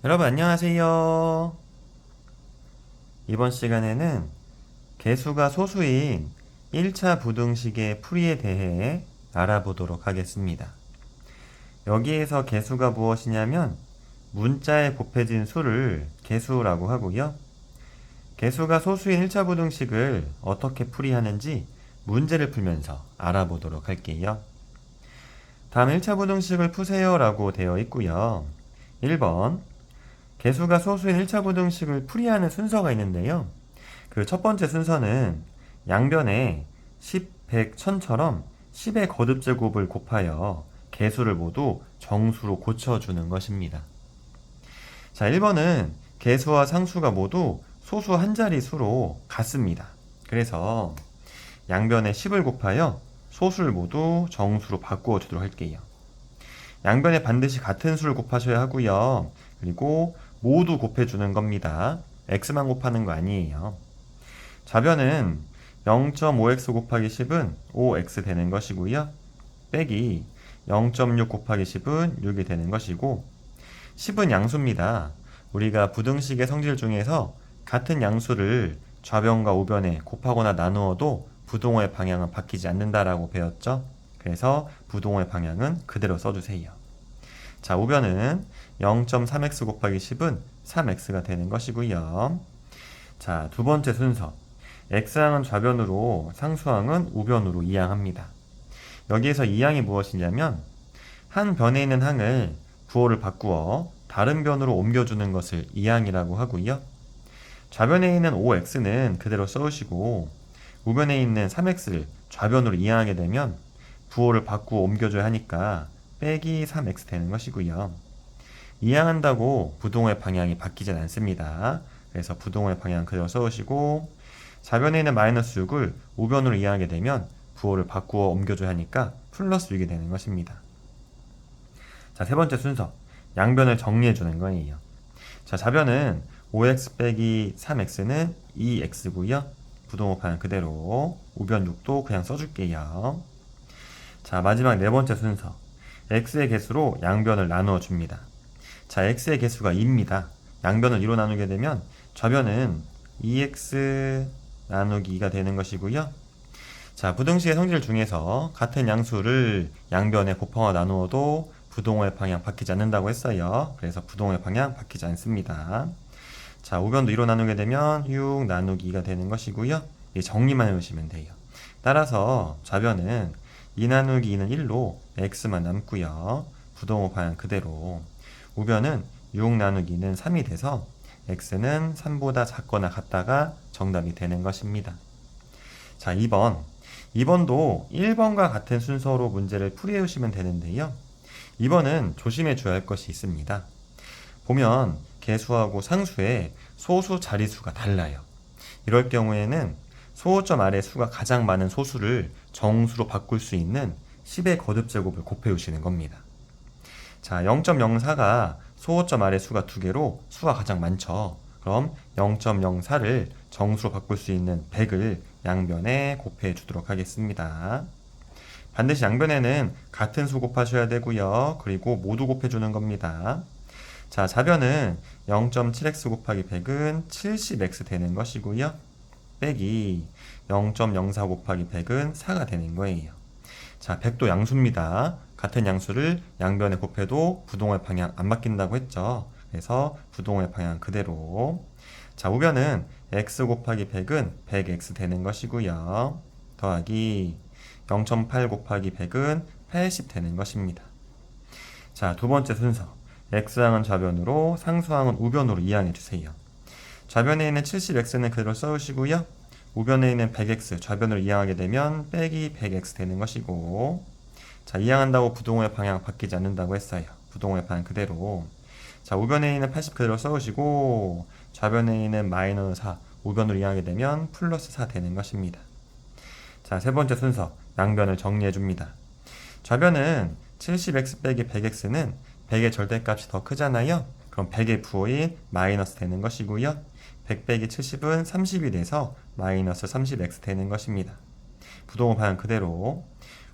여러분 안녕하세요. 이번 시간에는 개수가 소수인 1차 부등식의 풀이에 대해 알아보도록 하겠습니다. 여기에서 개수가 무엇이냐면 문자에 곱해진 수를 개수라고 하고요. 개수가 소수인 1차 부등식을 어떻게 풀이하는지 문제를 풀면서 알아보도록 할게요. 다음 1차 부등식을 푸세요 라고 되어 있고요. 1번 개수가 소수인 1차 부등식을 풀이하는 순서가 있는데요. 그 첫 번째 순서는 양변에 10, 100, 1000처럼 10의 거듭제곱을 곱하여 개수를 모두 정수로 고쳐주는 것입니다. 자, 1번은 개수와 상수가 모두 소수 한 자리 수로 같습니다. 그래서 양변에 10을 곱하여 소수를 모두 정수로 바꾸어 주도록 할게요. 양변에 반드시 같은 수를 곱하셔야 하고요. 그리고 모두 곱해주는 겁니다. x만 곱하는 거 아니에요. 좌변은 0.5x 곱하기 10은 5x 되는 것이고요. 빼기 0.6 곱하기 10은 6이 되는 것이고 10은 양수입니다. 우리가 부등식의 성질 중에서 같은 양수를 좌변과 우변에 곱하거나 나누어도 부동호의 방향은 바뀌지 않는다라고 배웠죠. 그래서 부동호의 방향은 그대로 써주세요. 자, 우변은 0.3x 곱하기 10은 3x가 되는 것이고요. 자, 두 번째 순서. x항은 좌변으로, 상수항은 우변으로 이항합니다. 여기에서 이항이 무엇이냐면 한 변에 있는 항을 부호를 바꾸어 다른 변으로 옮겨주는 것을 이항이라고 하고요. 좌변에 있는 5x는 그대로 써주시고 우변에 있는 3x를 좌변으로 이항하게 되면 부호를 바꾸어 옮겨줘야 하니까 빼기 3x 되는 것이고요. 이항한다고 부동호의 방향이 바뀌진 않습니다. 그래서 부동호의 방향 그대로 써주시고 좌변에 있는 마이너스 6을 우변으로 이항하게 되면 부호를 바꾸어 옮겨줘야 하니까 플러스 6이 되는 것입니다. 자, 세 번째 순서. 양변을 정리해주는 거예요. 자, 좌변은 5x 빼기 3x는 2x고요. 부동호 방향 그대로 우변 6도 그냥 써줄게요. 자, 마지막 네 번째 순서. x의 개수로 양변을 나누어 줍니다. 자, x의 개수가 2입니다. 양변을 2로 나누게 되면 좌변은 2x 나누기 2가 되는 것이고요. 자, 부등식의 성질 중에서 같은 양수를 양변에 곱하거나 나누어도 부동호의 방향 바뀌지 않는다고 했어요. 그래서 부동호의 방향 바뀌지 않습니다. 자, 우변도 2로 나누게 되면 6 나누기 2가 되는 것이고요. 정리만 해주시면 돼요. 따라서 좌변은 2 나누기 2는 1로 x만 남고요. 부동호 방향 그대로. 우변은 6 나누기 2는 3이 돼서 x는 3보다 작거나 같다가 정답이 되는 것입니다. 자, 2번. 2번도 1번과 같은 순서로 문제를 풀이해 주시면 되는데요. 2번은 조심해 줘야 할 것이 있습니다. 보면 개수하고 상수의 소수 자리수가 달라요. 이럴 경우에는 소호점 아래 수가 가장 많은 소수를 정수로 바꿀 수 있는 10의 거듭제곱을 곱해 주시는 겁니다. 자, 0.04가 소호점 아래 수가 2개로 수가 가장 많죠. 그럼 0.04를 정수로 바꿀 수 있는 100을 양변에 곱해 주도록 하겠습니다. 반드시 양변에는 같은 수 곱하셔야 되고요. 그리고 모두 곱해 주는 겁니다. 자, 좌변은 0.7x 곱하기 100은 70x 되는 것이고요. 빼기 0.04 곱하기 100은 4가 되는 거예요. 자, 100도 양수입니다. 같은 양수를 양변에 곱해도 부동호의 방향 안 바뀐다고 했죠. 그래서 부동호의 방향 그대로. 자, 우변은 x 곱하기 100은 100x 되는 것이고요. 더하기 0.8 곱하기 100은 80 되는 것입니다. 자, 두 번째 순서. x항은 좌변으로, 상수항은 우변으로 이항해 주세요. 좌변에 있는 70x는 그대로 써주시고요. 우변에 있는 100x 좌변으로 이항하게 되면 빼기 100x 되는 것이고, 자, 이항한다고 부동호의 방향 바뀌지 않는다고 했어요. 부동호의 방향 그대로. 자, 우변에 있는 80 그대로 써주시고 좌변에 있는 마이너스 4 우변으로 이항하게 되면 플러스 4 되는 것입니다. 자, 세 번째 순서. 양변을 정리해 줍니다. 좌변은 70x 빼기 100x는 100의 절대값이 더 크잖아요. 그럼 100의 부호인 마이너스 되는 것이고요. 100 빼기 70은 30이 돼서 마이너스 30x 되는 것입니다. 부동호 방향 그대로.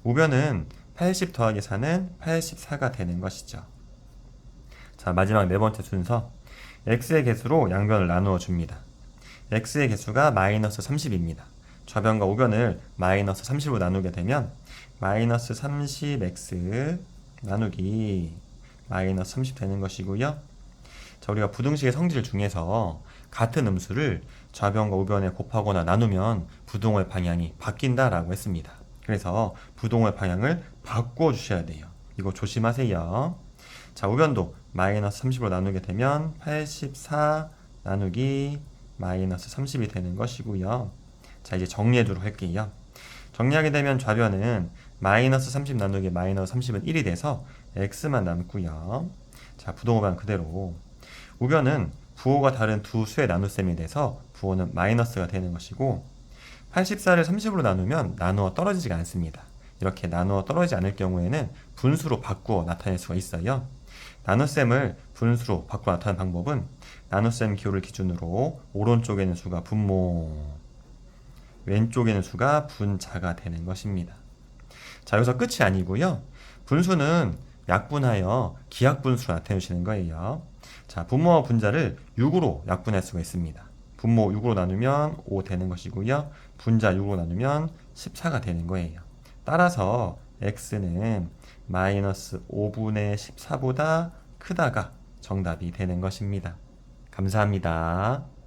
우변은 80 더하기 4는 84가 되는 것이죠. 자, 마지막 네 번째 순서. x의 개수로 양변을 나누어 줍니다. x의 개수가 마이너스 30입니다. 좌변과 우변을 마이너스 30으로 나누게 되면 마이너스 30x 나누기 마이너스 30 되는 것이고요. 자, 우리가 부등식의 성질 중에서 같은 음수를 좌변과 우변에 곱하거나 나누면 부동호의 방향이 바뀐다라고 했습니다. 그래서 부동호의 방향을 바꿔 주셔야 돼요. 이거 조심하세요. 자, 우변도 마이너스 30으로 나누게 되면 84 나누기 마이너스 30이 되는 것이고요. 자, 이제 정리해주도록 할게요. 정리하게 되면 좌변은 마이너스 30 나누기 마이너스 30은 1이 돼서 x만 남고요. 자, 부동호방 그대로. 우변은 부호가 다른 두 수의 나눗셈이 돼서 부호는 마이너스가 되는 것이고 84를 30으로 나누면 나누어 떨어지지가 않습니다. 이렇게 나누어 떨어지지 않을 경우에는 분수로 바꾸어 나타낼 수가 있어요. 나눗셈을 분수로 바꾸어 나타내는 방법은 나눗셈 기호를 기준으로 오른쪽에 있는 수가 분모, 왼쪽에 있는 수가 분자가 되는 것입니다. 자, 여기서 끝이 아니고요. 분수는 약분하여 기하분수로 나타내주시는 거예요. 자, 분모와 분자를 6으로 약분할 수가 있습니다. 분모 6으로 나누면 5 되는 것이고요. 분자 6으로 나누면 14가 되는 거예요. 따라서 x는 마이너스 5분의 14보다 크다가 정답이 되는 것입니다. 감사합니다.